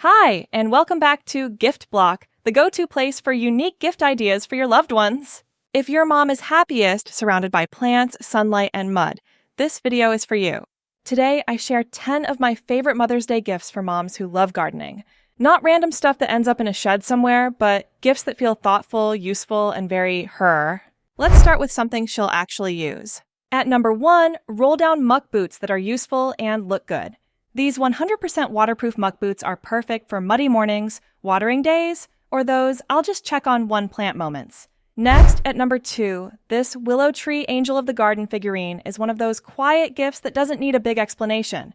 Hi, and welcome back to Gift Block, the go-to place for unique gift ideas for your loved ones. If your mom is happiest surrounded by plants, sunlight, and mud, this video is for you. Today, I share 10 of my favorite Mother's Day gifts for moms who love gardening. Not random stuff that ends up in a shed somewhere, but gifts that feel thoughtful, useful, and very her. Let's start with something she'll actually use. At number 1, roll-down muck boots that are useful and look good. These 100% waterproof muck boots are perfect for muddy mornings, watering days, or those I'll just check on one plant moments. Next, at number 2, this Willow Tree Angel of the Garden figurine is one of those quiet gifts that doesn't need a big explanation.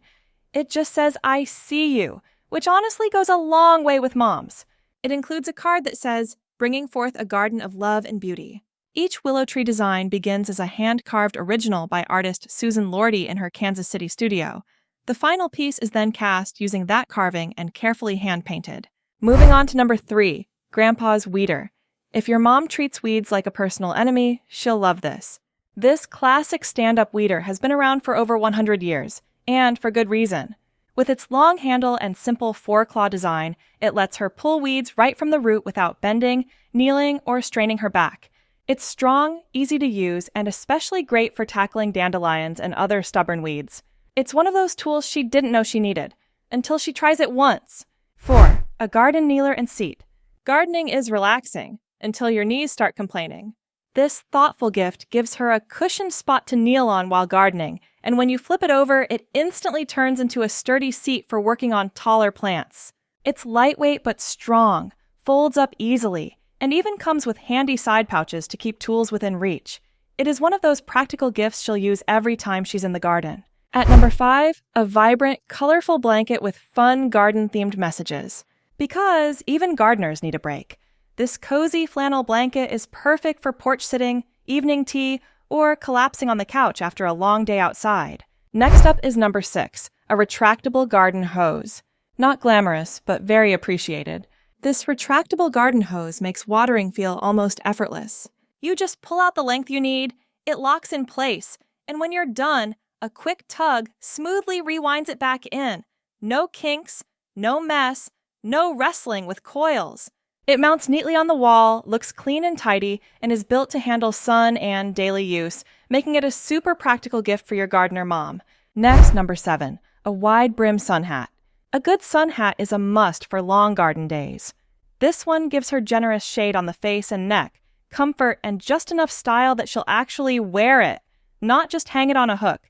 It just says, "I see you," which honestly goes a long way with moms. It includes a card that says, "Bringing forth a garden of love and beauty." Each willow tree design begins as a hand-carved original by artist Susan Lordy in her Kansas City studio. The final piece is then cast using that carving and carefully hand-painted. Moving on to number 3, Grandpa's Weeder. If your mom treats weeds like a personal enemy, she'll love this. This classic stand-up weeder has been around for over 100 years, and for good reason. With its long handle and simple 4-claw design, it lets her pull weeds right from the root without bending, kneeling, or straining her back. It's strong, easy to use, and especially great for tackling dandelions and other stubborn weeds. It's one of those tools she didn't know she needed, until she tries it once. 4, a garden kneeler and seat. Gardening is relaxing, until your knees start complaining. This thoughtful gift gives her a cushioned spot to kneel on while gardening, and when you flip it over, it instantly turns into a sturdy seat for working on taller plants. It's lightweight but strong, folds up easily, and even comes with handy side pouches to keep tools within reach. It is one of those practical gifts she'll use every time she's in the garden. At number 5, a vibrant, colorful blanket with fun garden-themed messages. Because even gardeners need a break. This cozy flannel blanket is perfect for porch sitting, evening tea, or collapsing on the couch after a long day outside. Next up is number 6, a retractable garden hose. Not glamorous, but very appreciated. This retractable garden hose makes watering feel almost effortless. You just pull out the length you need, it locks in place, and when you're done, a quick tug smoothly rewinds it back in. No kinks, no mess, no wrestling with coils. It mounts neatly on the wall, looks clean and tidy, and is built to handle sun and daily use, making it a super practical gift for your gardener mom. Next, number 7, a wide-brim sun hat. A good sun hat is a must for long garden days. This one gives her generous shade on the face and neck, comfort, and just enough style that she'll actually wear it, not just hang it on a hook.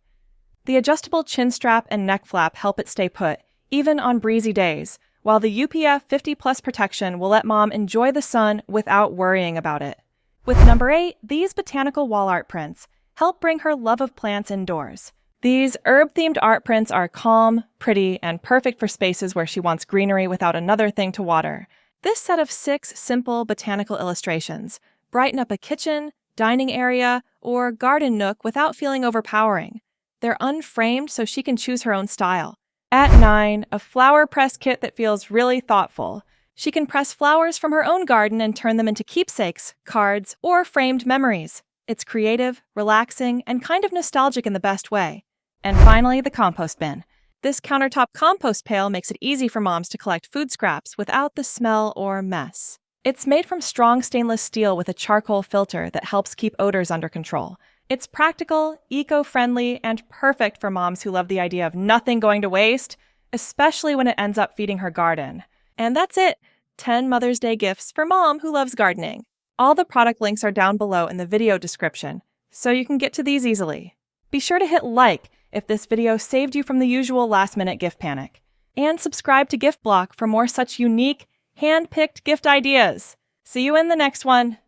The adjustable chin strap and neck flap help it stay put, even on breezy days, while the UPF 50+ protection will let mom enjoy the sun without worrying about it. With number 8, these botanical wall art prints help bring her love of plants indoors. These herb-themed art prints are calm, pretty, and perfect for spaces where she wants greenery without another thing to water. This set of 6 simple botanical illustrations brighten up a kitchen, dining area, or garden nook without feeling overpowering. They're unframed so she can choose her own style. At 9, a flower press kit that feels really thoughtful. She can press flowers from her own garden and turn them into keepsakes, cards, or framed memories. It's creative, relaxing, and kind of nostalgic in the best way. And finally, the compost bin. This countertop compost pail makes it easy for moms to collect food scraps without the smell or mess. It's made from strong stainless steel with a charcoal filter that helps keep odors under control. It's practical, eco-friendly, and perfect for moms who love the idea of nothing going to waste, especially when it ends up feeding her garden. And that's it, 10 Mother's Day gifts for mom who loves gardening. All the product links are down below in the video description, so you can get to these easily. Be sure to hit like if this video saved you from the usual last-minute gift panic. And subscribe to Gift Block for more such unique, hand-picked gift ideas. See you in the next one.